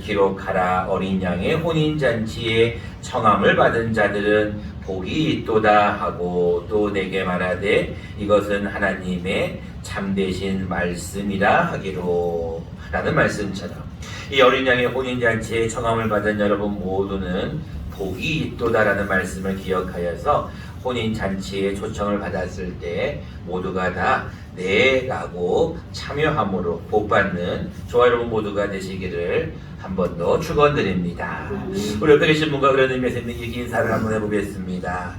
기록하라. 어린 양의 혼인잔치에 청함을 받은 자들은 복이 있도다 하고 또 내게 말하되 이것은 하나님의 참되신 말씀이라 하기로. 라는 말씀처럼 이 어린 양의 혼인잔치에 청함을 받은 여러분 모두는 복이 있도다라는 말씀을 기억하여서 혼인잔치에 초청을 받았을 때 모두가 다 네라고 참여함으로 복받는 저와 여러분 모두가 되시기를 한 번 더 축원드립니다. 우리 옆에 계신 분과 그런 의미에서 이렇게 인사를 한번 해보겠습니다.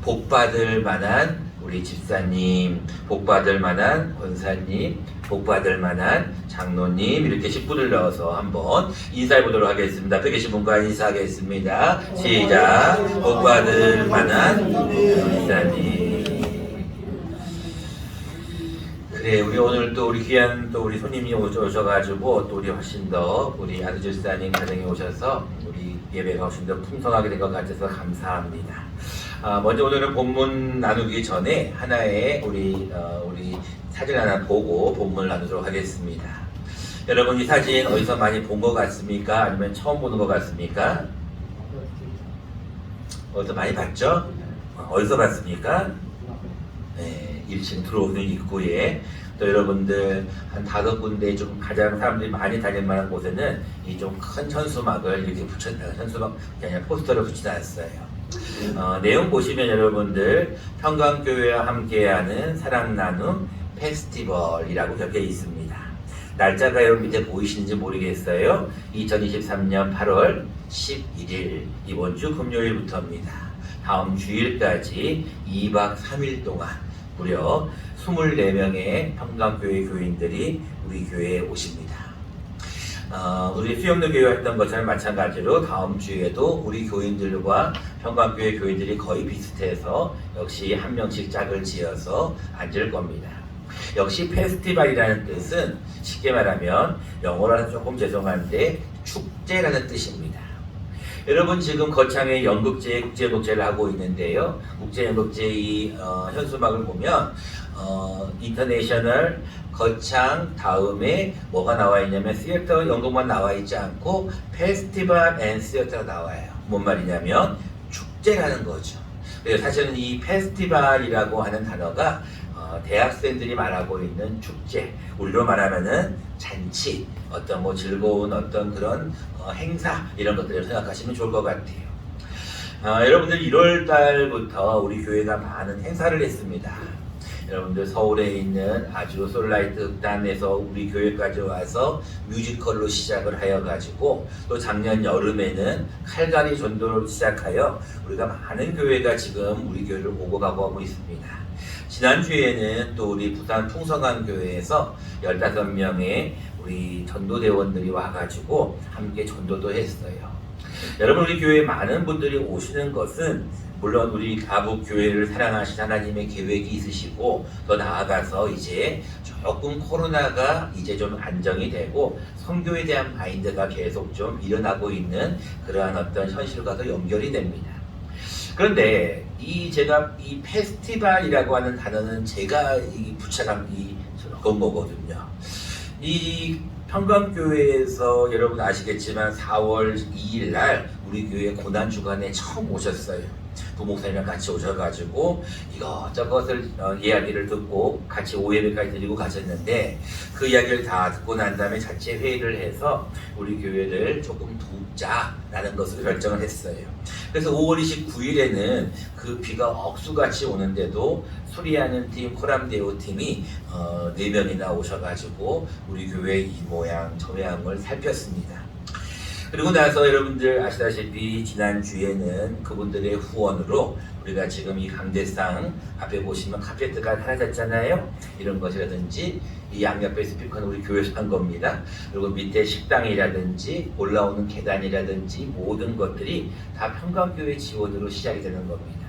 복받을 만한 우리 집사님, 복받을 만한 권사님, 복받을 만한 장로님, 이렇게 식구들 넣어서 한번 인사해 보도록 하겠습니다. 앞에 계신 분과 인사하겠습니다. 시작. 복받을 만한 권사님. 그래, 우리 오늘 또 우리 귀한 또 우리 손님이 오셔가지고 또 우리 훨씬 더 우리 아드집사님 가정에 오셔서 우리 예배가 훨씬 더 풍성하게 된 것 같아서 감사합니다. 먼저 오늘은 본문 나누기 전에 하나의 우리 사진 하나 보고 본문을 나누도록 하겠습니다. 여러분 이 사진 어디서 많이 본 것 같습니까? 아니면 처음 보는 것 같습니까? 어디서 많이 봤죠? 어디서 봤습니까? 네, 1층 들어오는 입구에 또 여러분들 한 5군데 좀 가장 사람들이 많이 다닐 만한 곳에는 이 좀 큰 현수막을 이렇게 현수막 아니라 포스터를 붙여놨어요. 내용 보시면 여러분들 평강교회와 함께하는 사랑나눔 페스티벌이라고 적혀 있습니다. 날짜가 여러분 밑에 보이시는지 모르겠어요. 2023년 8월 11일 이번 주 금요일부터입니다. 다음 주일까지 2박 3일 동안 무려 24명의 평강교회 교인들이 우리 교회에 오십니다. 우리 수영로 교회 했던 것처럼 마찬가지로 다음 주에도 우리 교인들과 평강교회 교인들이 거의 비슷해서 역시 한 명씩 짝을 지어서 앉을 겁니다. 역시 페스티벌이라는 뜻은 쉽게 말하면 영어로는 조금 죄송한데 축제라는 뜻입니다. 여러분 지금 거창의 연극제, 국제연극제를 하고 있는데요. 국제연극제 이 현수막을 보면 인터내셔널 거창 다음에 뭐가 나와 있냐면 시어터 연극만 나와 있지 않고 페스티벌 앤 시어터가 나와요. 뭔 말이냐면 축제라는 거죠. 그래서 사실은 이 페스티벌이라고 하는 단어가 대학생들이 말하고 있는 축제, 우리로 말하면은 잔치, 어떤 뭐 즐거운 어떤 그런 행사 이런 것들을 생각하시면 좋을 것 같아요. 여러분들 1월 달부터 우리 교회가 많은 행사를 했습니다. 여러분들 서울에 있는 아주 솔라이트 극단에서 우리 교회까지 와서 뮤지컬로 시작을 하여가지고 또 작년 여름에는 칼갈이 전도를 시작하여 우리가 많은 교회가 지금 우리 교회를 오고 가고 하고 있습니다. 지난주에는 또 우리 부산 풍성한교회에서 15명의 우리 전도대원들이 와가지고 함께 전도도 했어요. 여러분 우리 교회에 많은 분들이 오시는 것은 물론 우리 가북교회를 사랑하신 하나님의 계획이 있으시고 더 나아가서 이제 조금 코로나가 이제 좀 안정이 되고 선교에 대한 마인드가 계속 좀 일어나고 있는 그러한 어떤 현실과도 연결이 됩니다. 그런데 제가 이 페스티벌이라고 하는 단어는 제가 붙여간 그런 거거든요. 이 평강교회에서 여러분 아시겠지만 4월 2일 날 우리 교회 고난주간에 처음 오셨어요. 부목사님이랑 같이 오셔가지고 이것저것을 이야기를 듣고 같이 오예배까지 드리고 가셨는데 그 이야기를 다 듣고 난 다음에 자체 회의를 해서 우리 교회를 조금 돕자라는 것을 결정을 했어요. 그래서 5월 29일에는 그 비가 억수같이 오는데도 수리하는 팀, 코람데오 팀이 4명이나 오셔가지고 우리 교회 이 모양 저 모양을 살폈습니다. 그리고 나서 여러분들 아시다시피 지난주에는 그분들의 후원으로 우리가 지금 이 강대상 앞에 보시면 카페트가 사라졌잖아요. 이런 것이라든지 이 양옆에 스피커는 우리 교회에서 한 겁니다. 그리고 밑에 식당이라든지 올라오는 계단이라든지 모든 것들이 다 평강교회 지원으로 시작이 되는 겁니다.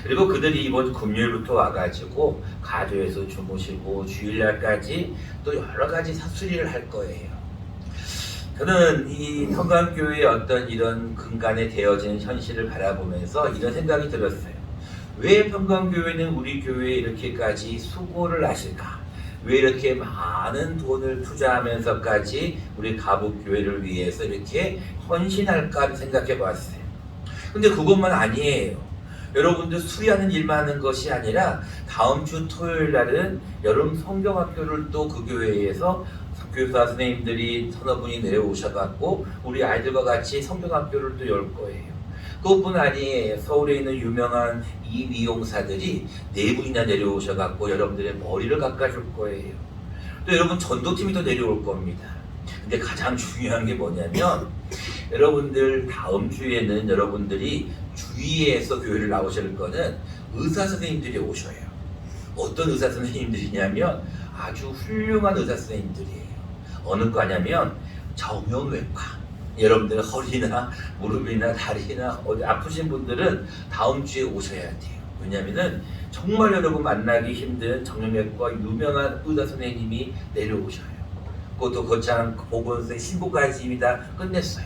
그리고 그들이 이번 금요일부터 와가지고 가조에서 주무시고 주일날까지 또 여러 가지 수리를 할 거예요. 저는 이 평강교회의 어떤 이런 근간에 되어진 현실을 바라보면서 이런 생각이 들었어요. 왜 평강교회는 우리 교회에 이렇게까지 수고를 하실까? 왜 이렇게 많은 돈을 투자하면서까지 우리 가북교회를 위해서 이렇게 헌신할까를 생각해 봤어요. 근데 그것만 아니에요. 여러분들 수리하는 일만 하는 것이 아니라 다음 주 토요일 날은 여름 성경학교를 또 그 교회에서 교사 선생님들이 서너 분이 내려오셔갖고 우리 아이들과 같이 성경학교를 또 열 거예요. 그것뿐 아니에요. 서울에 있는 유명한 이 미용사들이 네 분이나 내려오셔갖고 여러분들의 머리를 깎아줄 거예요. 또 여러분 전도팀이 또 내려올 겁니다. 근데 가장 중요한 게 뭐냐면 여러분들 다음 주에는 여러분들이 주위에서 교회를 나오실 거는 의사 선생님들이 오셔요. 어떤 의사 선생님들이냐면 아주 훌륭한 의사 선생님들이에요. 어느 과냐면 정형외과. 여러분들 허리나 무릎이나 다리나 어디 아프신 분들은 다음 주에 오셔야 돼요. 왜냐면은 정말 여러분 만나기 힘든 정형외과 유명한 의사 선생님이 내려오셔요. 그것도 거창 보건소의 신고까지 이미 다 끝냈어요.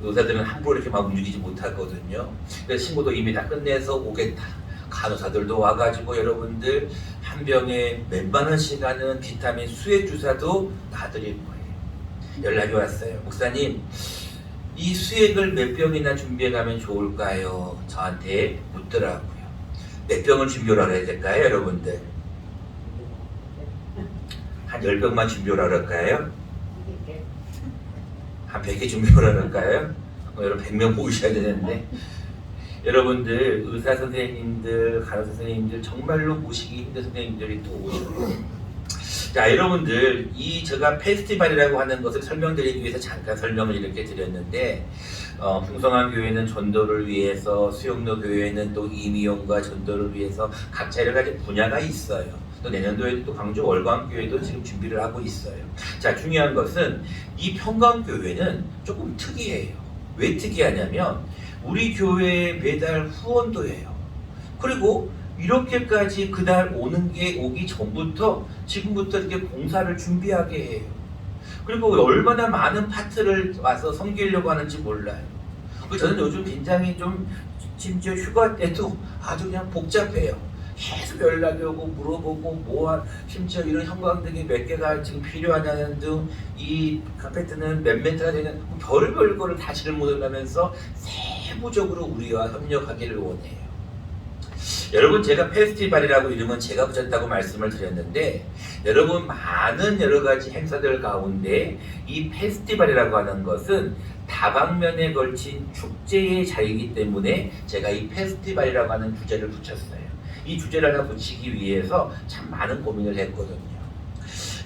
의사들은 함부로 이렇게 막 움직이지 못하거든요. 그래서 신고도 이미 다 끝내서 오겠다. 간호사들도 와가지고 여러분들 한 병에 몇만 원씩 하는 비타민 수액 주사도 놔드릴 거예요. 연락이 왔어요. 목사님, 이 수액을 몇 병이나 준비해가면 좋을까요? 저한테 묻더라고요. 몇 병을 준비하라 해야 될까요, 여러분들? 한 10병만 준비하라 그럴까요? 한 100개 준비하라 그럴까요? 여러분 100명 모이셔야 되는데 여러분들 의사 선생님들, 간호사 선생님들 정말로 모시기 힘든 선생님들이 또 오시고 자, 여러분들 이 제가 페스티벌이라고 하는 것을 설명드리기 위해서 잠깐 설명을 이렇게 드렸는데 풍성한 교회는 전도를 위해서, 수영로 교회는 또 임의용과 전도를 위해서 각자 여러 가지 분야가 있어요. 또 내년도에도 또 광주 월광교회도 지금 준비를 하고 있어요. 자, 중요한 것은 이 평강교회는 조금 특이해요. 왜 특이하냐면 우리 교회에 매달 후원도 해요. 그리고 이렇게까지 그날 오기 전부터 지금부터 이렇게 공사를 준비하게 해요. 그리고 얼마나 많은 파트를 와서 섬기려고 하는지 몰라요. 저는 요즘 굉장히 좀 심지어 휴가 때도 아주 그냥 복잡해요. 계속 연락이 오고 물어보고 심지어 이런 형광등이 몇 개가 지금 필요하냐는 등 이 카페트는 몇 메트가 되는 별별 거를 다 질문을 하면서 세부적으로 우리와 협력하기를 원해요. 여러분 제가 페스티벌이라고 이름은 제가 붙였다고 말씀을 드렸는데 여러분 많은 여러 가지 행사들 가운데 이 페스티벌이라고 하는 것은 다방면에 걸친 축제의 자리이기 때문에 제가 이 페스티벌이라고 하는 주제를 붙였어요. 이 주제를 하나 붙이기 위해서 참 많은 고민을 했거든요.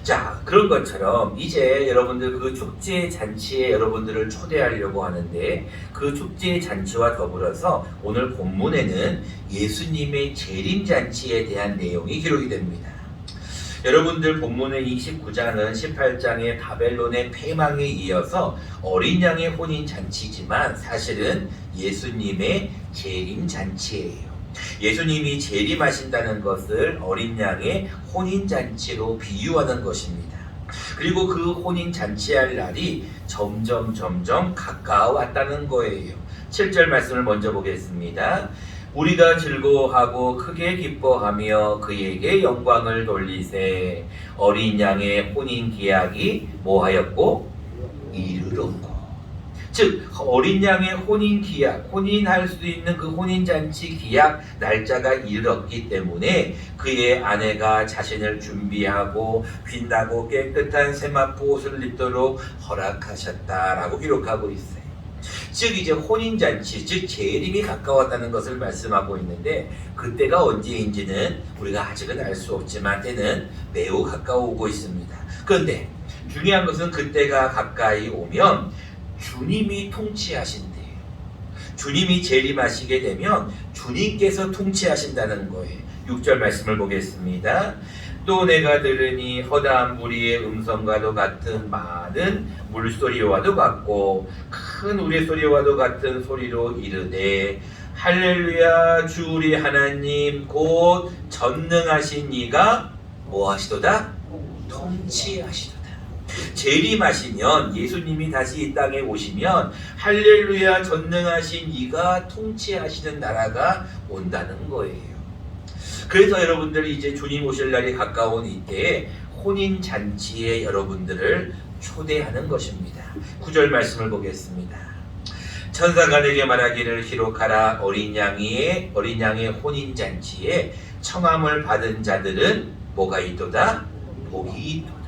자, 그런 것처럼 이제 여러분들 그 축제 잔치에 여러분들을 초대하려고 하는데 그 축제 잔치와 더불어서 오늘 본문에는 예수님의 재림 잔치에 대한 내용이 기록이 됩니다. 여러분들 본문의 29장은 18장의 바벨론의 폐망에 이어서 어린 양의 혼인 잔치지만 사실은 예수님의 재림 잔치예요. 예수님이 재림하신다는 것을 어린 양의 혼인잔치로 비유하는 것입니다. 그리고 그 혼인잔치할 날이 점점 가까워왔다는 거예요. 7절 말씀을 먼저 보겠습니다. 우리가 즐거워하고 크게 기뻐하며 그에게 영광을 돌리세. 어린 양의 혼인 기약이 뭐하였고? 이르렀고. 즉 어린 양의 혼인 기약, 혼인할 수 있는 그 혼인잔치 기약 날짜가 이르렀기 때문에 그의 아내가 자신을 준비하고 빛나고 깨끗한 세마포 옷을 입도록 허락하셨다라고 기록하고 있어요. 즉 이제 혼인잔치, 즉 재림이 가까웠다는 것을 말씀하고 있는데 그때가 언제인지는 우리가 아직은 알 수 없지만 때는 매우 가까워 오고 있습니다. 그런데 중요한 것은 그때가 가까이 오면 주님이 통치하신대요. 주님이 재림하시게 되면 주님께서 통치하신다는 거예요. 6절 말씀을 보겠습니다. 또 내가 들으니 허다한 무리의 음성과도 같은 많은 물소리와도 같고 큰 우레소리와도 같은 소리로 이르되 할렐루야 주 우리 하나님 곧 전능하신 이가 뭐하시도다? 통치하시도다. 재림하시면 예수님이 다시 이 땅에 오시면 할렐루야 전능하신 이가 통치하시는 나라가 온다는 거예요. 그래서 여러분들이 이제 주님 오실 날이 가까운 이때에 혼인 잔치에 여러분들을 초대하는 것입니다. 9절 말씀을 보겠습니다. 천사가 내게 말하기를 기록하라. 어린 양의 혼인 잔치에 청함을 받은 자들은 뭐가 있도다? 복이 있도다.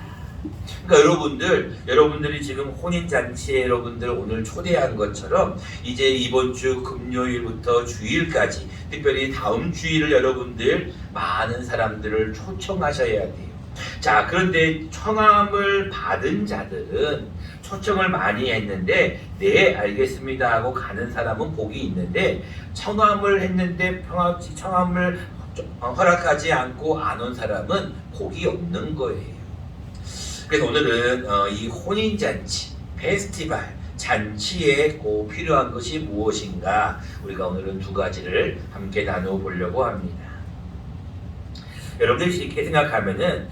그러니까 여러분들이 지금 혼인 잔치에 여러분들 오늘 초대한 것처럼 이제 이번 주 금요일부터 주일까지, 특별히 다음 주일을 여러분들 많은 사람들을 초청하셔야 돼요. 자, 그런데 청함을 받은 자들은 초청을 많이 했는데 네 알겠습니다 하고 가는 사람은 복이 있는데, 청함을 했는데 청함을 허락하지 않고 안 온 사람은 복이 없는 거예요. 그래서 오늘은 이 혼인잔치, 페스티벌, 잔치에 꼭 필요한 것이 무엇인가, 우리가 오늘은 두 가지를 함께 나눠보려고 합니다. 여러분들이 이렇게 생각하면은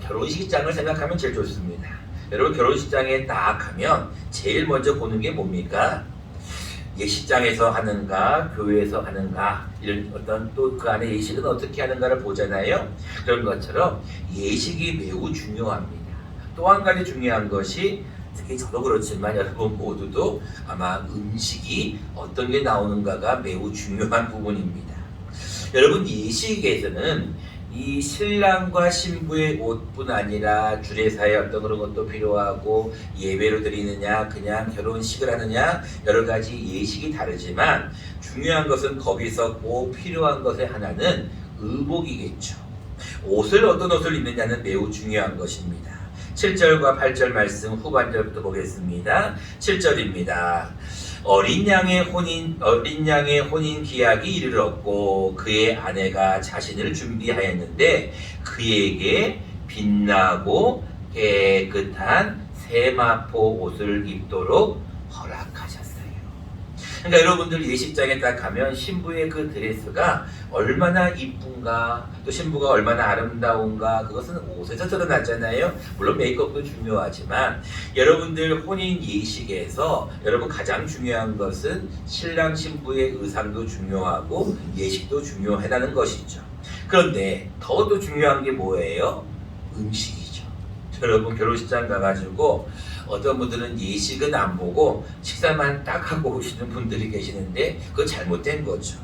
결혼식장을 생각하면 제일 좋습니다. 여러분 결혼식장에 딱 가면 제일 먼저 보는 게 뭡니까? 예식장에서 하는가, 교회에서 하는가, 이런 어떤 또 그 안에 예식은 어떻게 하는가를 보잖아요. 그런 것처럼 예식이 매우 중요합니다. 또 한 가지 중요한 것이, 특히 저도 그렇지만 여러분 모두도 아마 음식이 어떤 게 나오는가가 매우 중요한 부분입니다. 여러분 예식에서는 이 신랑과 신부의 옷뿐 아니라 주례사의 어떤 그런 것도 필요하고, 예배로 드리느냐 그냥 결혼식을 하느냐 여러 가지 예식이 다르지만, 중요한 것은 거기서 꼭 필요한 것의 하나는 의복이겠죠. 어떤 옷을 입느냐는 매우 중요한 것입니다. 7절과 8절 말씀 후반절부터 보겠습니다. 7절입니다. 어린 양의 혼인 기약이 이르렀고 그의 아내가 자신을 준비하였는데 그에게 빛나고 깨끗한 세마포 옷을 입도록 허락하셨어요. 그러니까 여러분들 예식장에 딱 가면 신부의 그 드레스가 얼마나 이쁜가, 또 신부가 얼마나 아름다운가, 그것은 옷에서 드러나잖아요. 물론 메이크업도 중요하지만 여러분들 혼인 예식에서 여러분 가장 중요한 것은 신랑 신부의 의상도 중요하고 예식도 중요하다는 것이죠. 그런데 더더 중요한 게 뭐예요? 음식이죠. 여러분 결혼식장 가가지고 어떤 분들은 예식은 안 보고 식사만 딱 하고 오시는 분들이 계시는데 그거 잘못된 거죠.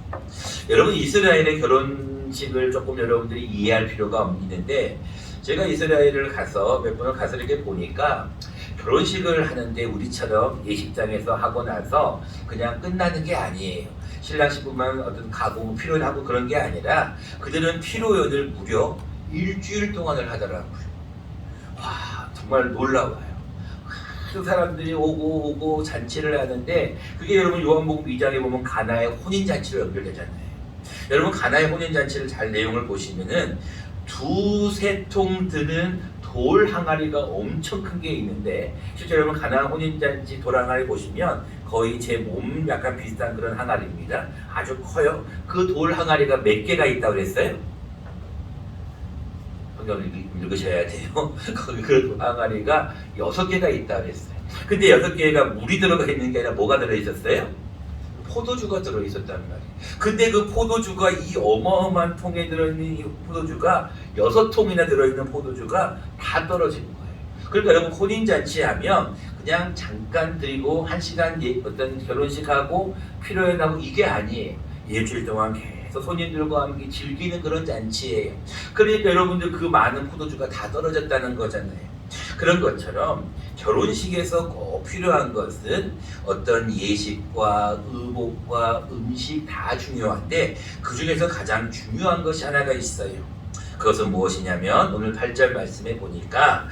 여러분 이스라엘의 결혼식을 조금 여러분들이 이해할 필요가 있는데, 제가 이스라엘을 가서 몇 번을 가서 이렇게 보니까 결혼식을 하는데 우리처럼 예식장에서 하고 나서 그냥 끝나는 게 아니에요. 신랑 신부만 어떤 가고 피로연하고 그런 게 아니라 그들은 피로연을 무려 일주일 동안을 하더라고요. 와, 정말 놀라워요. 그 사람들이 오고 잔치를 하는데, 그게 여러분 요한복음 2장에 보면 가나의 혼인잔치로 연결되잖아요. 여러분 가나의 혼인잔치를 잘 내용을 보시면은 두세 통 드는 돌 항아리가 엄청 큰 게 있는데, 실제 여러분 가나 혼인잔치 돌 항아리 보시면 거의 제 몸 약간 비슷한 그런 항아리입니다. 아주 커요. 그 돌 항아리가 몇 개가 있다고 그랬어요? 읽으셔야 돼요. 거기 그 항아리가 6개가 있다고 그랬어요. 근데 6개가 물이 들어가 있는 게 아니라 뭐가 들어있었어요? 포도주가 들어있었단 말이에요. 근데 그 포도주가, 이 어마어마한 통에 들어있는 이 포도주가 6통이나 들어있는 포도주가 다 떨어진 거예요. 그러니까 여러분 혼인잔치 하면 그냥 잠깐 드리고 1시간 어떤 결혼식하고 피로연하고 이게 아니에요. 일주일 동안 계속 손님들과 함께 즐기는 그런 잔치예요. 그러니까 여러분들 그 많은 포도주가 다 떨어졌다는 거잖아요. 그런 것처럼 결혼식에서 꼭 필요한 것은 어떤 예식과 의복과 음식 다 중요한데, 그 중에서 가장 중요한 것이 하나가 있어요. 그것은 무엇이냐면 오늘 8절 말씀에 보니까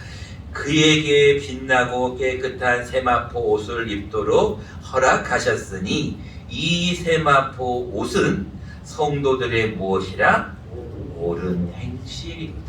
그에게 빛나고 깨끗한 세마포 옷을 입도록 허락하셨으니 이 세마포 옷은 성도들의 무엇이라? 옳은 행실이다.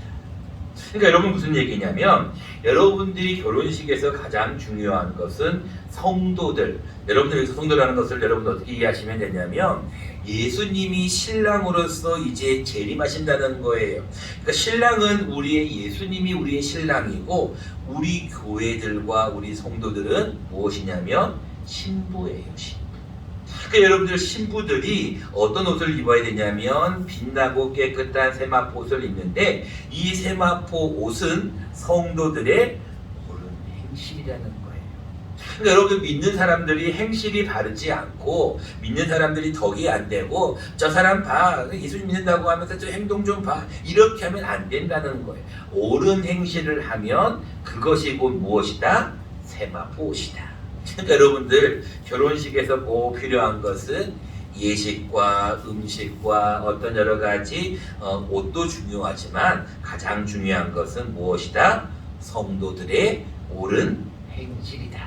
그러니까 여러분 무슨 얘기냐면, 여러분들이 결혼식에서 가장 중요한 것은 성도들, 여러분들이 성도라는 것을 여러분 어떻게 이해하시면 되냐면, 예수님이 신랑으로서 이제 재림하신다는 거예요. 그러니까 신랑은 예수님이 우리의 신랑이고, 우리 교회들과 우리 성도들은 무엇이냐면 신부예요, 신부. 그 여러분들 신부들이 어떤 옷을 입어야 되냐면 빛나고 깨끗한 세마포 옷을 입는데 이 세마포 옷은 성도들의 옳은 행실이라는 거예요. 그러니까 여러분들 믿는 사람들이 행실이 바르지 않고 믿는 사람들이 덕이 안 되고 저 사람 봐 예수님 믿는다고 하면서 저 행동 좀 봐 이렇게 하면 안 된다는 거예요. 옳은 행실을 하면 그것이 곧 무엇이다? 세마포 옷이다. 그러니까 여러분들 결혼식에서 꼭 필요한 것은 예식과 음식과 어떤 여러 가지 옷도 중요하지만 가장 중요한 것은 무엇이다? 성도들의 옳은 행실이다.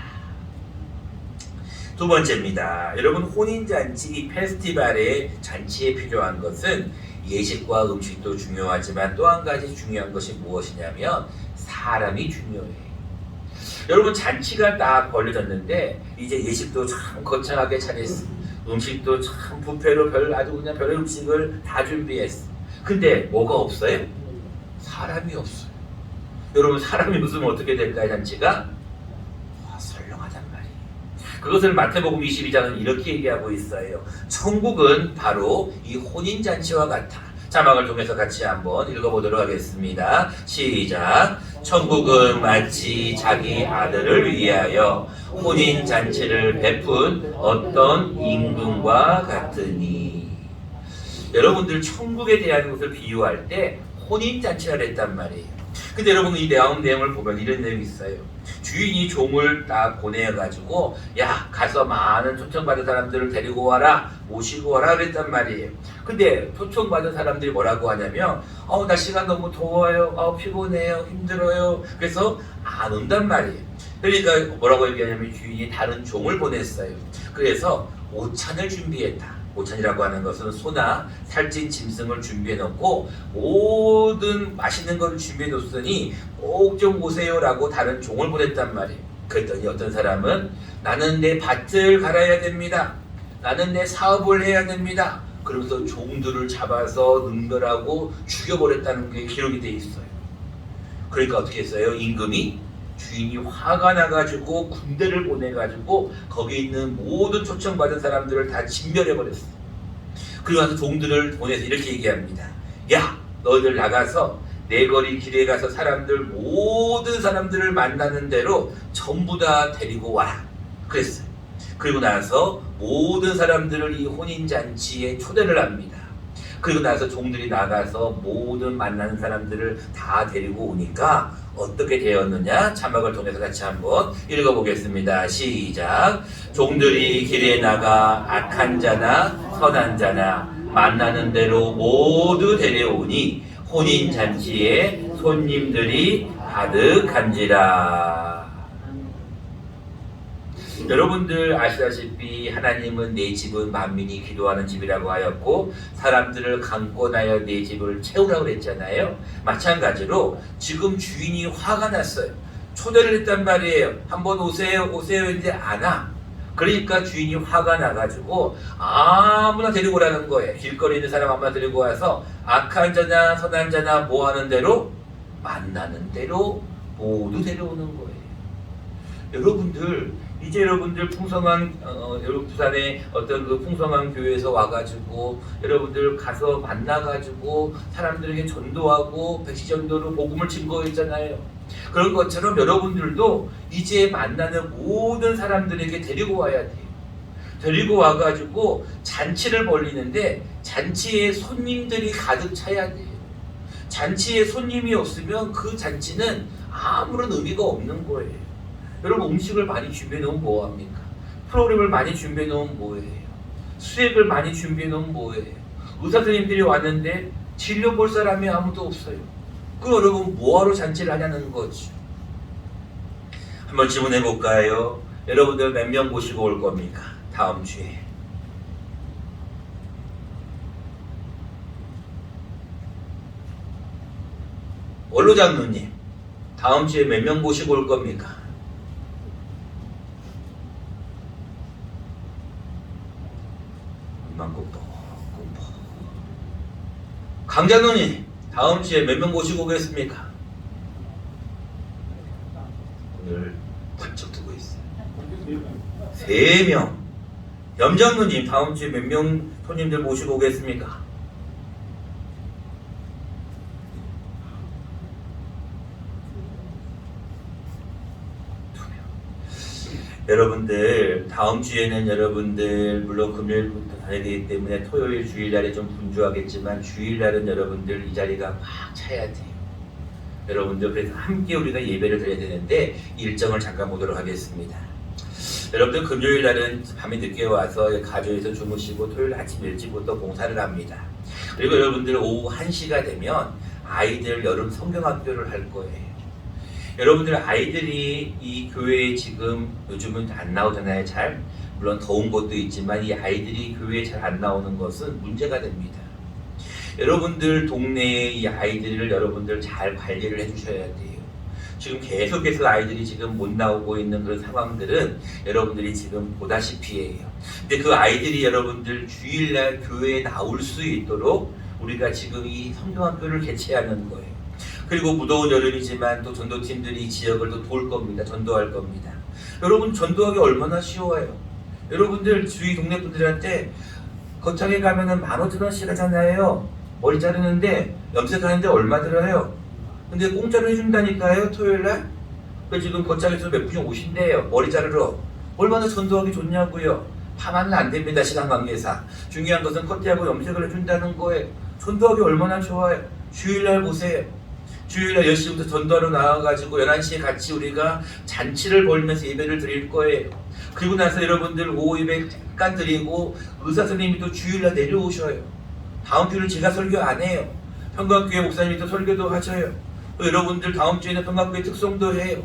두 번째입니다. 여러분 혼인잔치 페스티벌의 잔치에 필요한 것은 예식과 음식도 중요하지만 또 한 가지 중요한 것이 무엇이냐면 사람이 중요해요. 여러분 잔치가 딱 벌려졌는데 이제 예식도 참 거창하게 차렸어. 음식도 참 뷔페로 아주 그냥 별의 음식을 다 준비했어. 근데 뭐가 없어요? 사람이 없어요. 여러분 사람이 없으면 어떻게 될까요? 잔치가? 설렁하단 말이에요. 그것을 마태복음 22장은 이렇게 얘기하고 있어요. 천국은 바로 이 혼인잔치와 같아. 자막을 통해서 같이 한번 읽어보도록 하겠습니다. 시작. 천국은 마치 자기 아들을 위하여 혼인잔치를 베푼 어떤 임금과 같으니. 여러분들 천국에 대한 것을 비유할 때 혼인잔치를 했단 말이에요. 근데 여러분 이 내용을 보면 이런 내용이 있어요. 주인이 종을 딱 보내가지고 야 가서 많은 초청받은 사람들을 데리고 와라 모시고 와라 그랬단 말이에요. 근데 초청받은 사람들이 뭐라고 하냐면 날씨가 너무 더워요, 피곤해요, 힘들어요. 그래서 안 온단 말이에요. 그러니까 뭐라고 얘기하냐면 주인이 다른 종을 보냈어요. 그래서 오찬을 준비했다. 오찬이라고 하는 것은 소나 살찐 짐승을 준비해 놓고 모든 맛있는 걸 준비해 놓으니 꼭 좀 오세요라고 다른 종을 보냈단 말이에요. 그랬더니 어떤 사람은 나는 내 밭을 갈아야 됩니다. 나는 내 사업을 해야 됩니다. 그러면서 종들을 잡아서 능멸하고 죽여버렸다는 게 기록이 돼 있어요. 그러니까 어떻게 했어요? 임금이 주인이 화가 나가지고 군대를 보내가지고 거기 있는 모든 초청받은 사람들을 다 진멸해버렸어요. 그리고 나서 종들을 보내서 이렇게 얘기합니다. 야, 너희들 나가서 내 거리 길에 가서 모든 사람들을 만나는 대로 전부 다 데리고 와라. 그랬어요. 그리고 나서 모든 사람들을 이 혼인잔치에 초대를 합니다. 그리고 나서 종들이 나가서 모든 만나는 사람들을 다 데리고 오니까 어떻게 되었느냐? 자막을 통해서 같이 한번 읽어보겠습니다. 시작. 종들이 길에 나가 악한 자나 선한 자나 만나는 대로 모두 데려오니 혼인잔치에 손님들이 가득한지라. 여러분들 아시다시피 하나님은 내 집은 만민이 기도하는 집이라고 하였고 사람들을 강권하여 내 집을 채우라고 그랬잖아요. 마찬가지로 지금 주인이 화가 났어요. 초대를 했단 말이에요. 한번 오세요 했는데 안 와. 그러니까 주인이 화가 나가지고 아무나 데리고 오라는 거예요. 길거리에 있는 사람 아무나 데리고 와서 악한 자나 선한 자나 뭐 하는 대로 만나는 대로 모두 데려오는 거예요. 여러분들 이제 여러분들 풍성한 여러분 부산의 어떤 그 풍성한 교회에서 와가지고 여러분들 가서 만나가지고 사람들에게 전도하고 백시전도로 복음을 증거했잖아요. 그런 것처럼 여러분들도 이제 만나는 모든 사람들에게 데리고 와야 돼요. 데리고 와가지고 잔치를 벌리는데 잔치에 손님들이 가득 차야 돼요. 잔치에 손님이 없으면 그 잔치는 아무런 의미가 없는 거예요. 여러분 음식을 많이 준비해 놓으면 뭐합니까? 프로그램을 많이 준비해 놓으면 뭐예요? 수액을 많이 준비해 놓으면 뭐예요? 의사 선생님들이 왔는데 진료 볼 사람이 아무도 없어요. 그 여러분 뭐하러 잔치를 하냐는 거죠. 한번 질문해 볼까요? 여러분들 몇 명 모시고 올 겁니까? 다음 주에. 원로 장로님, 다음 주에 몇 명 모시고 올 겁니까? 강장로님, 다음 주에 몇 명 모시고 오겠습니까? 오늘 번쩍 뜨고 있어요. 3명. 염장로님 다음 주에 몇 명 손님들 모시고 오겠습니까? 여러분들 다음 주에는 여러분들 물론 금요일부터 다녀야 되기 때문에 토요일 주일날에 좀 분주하겠지만 주일날은 여러분들 이 자리가 꽉 차야 돼요. 여러분들 그래서 함께 우리가 예배를 드려야 되는데 일정을 잠깐 보도록 하겠습니다. 여러분들 금요일날은 밤에 늦게 와서 가족에서 주무시고 토요일 아침 일찍부터 봉사를 합니다. 그리고 여러분들 오후 1시가 되면 아이들 여름 성경학교를 할 거예요. 여러분들 아이들이 이 교회에 지금 요즘은 안 나오잖아요. 잘 물론 더운 것도 있지만 이 아이들이 교회에 잘 안 나오는 것은 문제가 됩니다. 여러분들 동네에 이 아이들을 여러분들 잘 관리를 해주셔야 돼요. 지금 계속해서 아이들이 지금 못 나오고 있는 그런 상황들은 여러분들이 지금 보다시피 해요. 근데 그 아이들이 여러분들 주일날 교회에 나올 수 있도록 우리가 지금 이 성경학교를 개최하는 거예요. 그리고 무더운 여름이지만 또 전도팀들이 이 지역을 또 돌 겁니다. 전도할 겁니다. 여러분 전도하기 얼마나 쉬워요. 여러분들 주위 동네 분들한테 거창에 가면은 15,000원씩 하잖아요. 머리 자르는데 염색하는데 얼마 들어요? 근데 공짜로 해준다니까요. 토요일날. 지금 거창에서 몇 분이 오신대요. 머리 자르러. 얼마나 전도하기 좋냐고요. 파마는 안 됩니다. 시간 관계상. 중요한 것은 커트하고 염색을 해준다는 거예요. 전도하기 얼마나 좋아요. 주일날 보세요. 주일날 10시부터 전도하러 나와가지고 11시에 같이 우리가 잔치를 벌면서 예배를 드릴 거예요. 그리고 나서 여러분들 오후 예배 잠깐 드리고 의사 선생님이 또 주일날 내려오셔요. 다음 주를 제가 설교 안 해요. 평강교회 목사님이 또 설교도 하셔요. 또 여러분들 다음 주에는 평강교회 특송도 해요.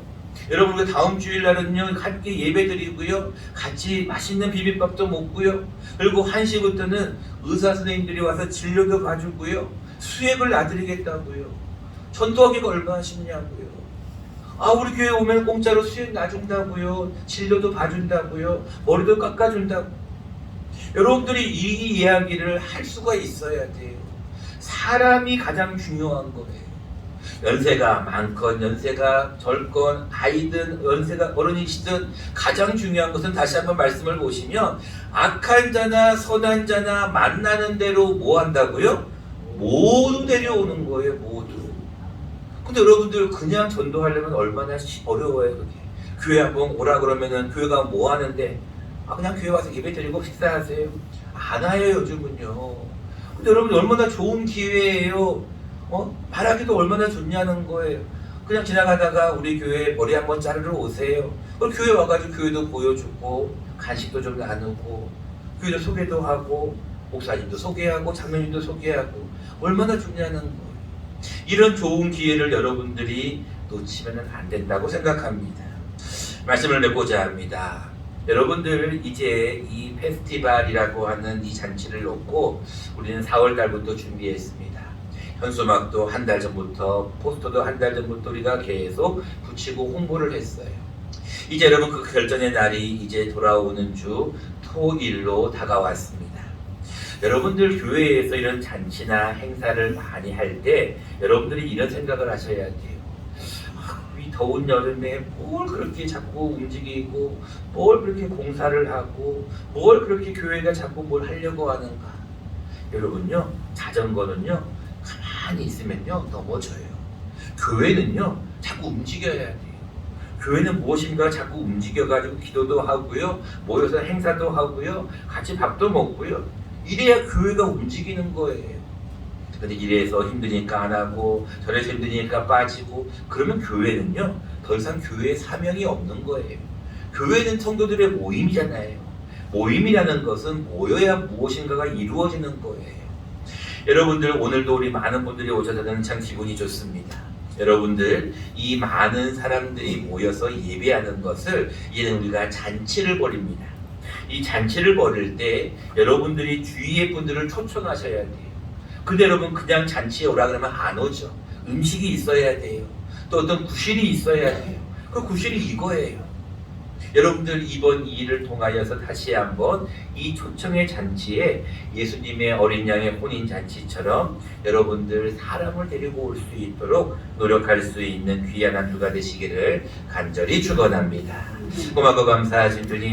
여러분들 다음 주일날은요 함께 예배 드리고요. 같이 맛있는 비빔밥도 먹고요. 그리고 1시부터는 의사 선생님들이 와서 진료도 봐주고요. 수액을 놔드리겠다고요. 전도하기가 얼마나 쉽냐고요. 우리 교회 오면 공짜로 수액 놔준다고요. 진료도 봐준다고요. 머리도 깎아준다고. 여러분들이 이 이야기를 할 수가 있어야 돼요. 사람이 가장 중요한 거예요. 연세가 많건 연세가 젊건 아이든 연세가 어른이시든 가장 중요한 것은 다시 한번 말씀을 보시면 악한 자나 선한 자나 만나는 대로 뭐 한다고요? 모두 데려오는 거예요. 모두. 근데 여러분들 그냥 전도하려면 얼마나 어려워요. 그게. 교회 한번 오라 그러면은 교회가 뭐 하는데 그냥 교회 와서 예배 드리고 식사하세요. 안 와요 요즘은요. 근데 여러분 얼마나 좋은 기회예요. 말하기도 얼마나 좋냐는 거예요. 그냥 지나가다가 우리 교회 머리 한번 자르러 오세요. 그럼 교회 와가지고 교회도 보여주고 간식도 좀 나누고 교회도 소개도 하고 목사님도 소개하고 장로님도 소개하고 얼마나 좋냐는 거예요. 이런 좋은 기회를 여러분들이 놓치면 안 된다고 생각합니다. 말씀을 맺고자 합니다. 여러분들 이제 이 페스티벌이라고 하는 이 잔치를 놓고 우리는 4월 달부터 준비했습니다. 현수막도 한 달 전부터 포스터도 한 달 전부터 우리가 계속 붙이고 홍보를 했어요. 이제 여러분 그 결전의 날이 이제 돌아오는 주 토일로 다가왔습니다. 여러분들 교회에서 이런 잔치나 행사를 많이 할 때 여러분들이 이런 생각을 하셔야 돼요. 이 더운 여름에 뭘 그렇게 자꾸 움직이고 뭘 그렇게 공사를 하고 뭘 그렇게 교회가 자꾸 뭘 하려고 하는가. 여러분요 자전거는요 가만히 있으면요 넘어져요. 교회는요 자꾸 움직여야 돼요. 교회는 무엇인가 자꾸 움직여가지고 기도도 하고요 모여서 행사도 하고요 같이 밥도 먹고요 이래야 교회가 움직이는 거예요. 근데 이래서 힘드니까 안 하고 저래서 힘드니까 빠지고 그러면 교회는요 더 이상 교회의 사명이 없는 거예요. 교회는 성도들의 모임이잖아요. 모임이라는 것은 모여야 무엇인가가 이루어지는 거예요. 여러분들 오늘도 우리 많은 분들이 오셔서 참 기분이 좋습니다. 여러분들 이 많은 사람들이 모여서 예배하는 것을 이제는 우리가 잔치를 벌입니다. 이 잔치를 벌일 때 여러분들이 주위의 분들을 초청하셔야 돼요. 근데 여러분 그냥 잔치에 오라 그러면 안 오죠. 음식이 있어야 돼요. 또 어떤 구실이 있어야 돼요. 그 구실이 이거예요. 여러분들 이번 일을 통하여서 다시 한번 이 초청의 잔치에 예수님의 어린 양의 혼인 잔치처럼 여러분들 사람을 데리고 올 수 있도록 노력할 수 있는 귀한 한 주가 되시기를 간절히 축원합니다. 고맙고 감사하신 주님.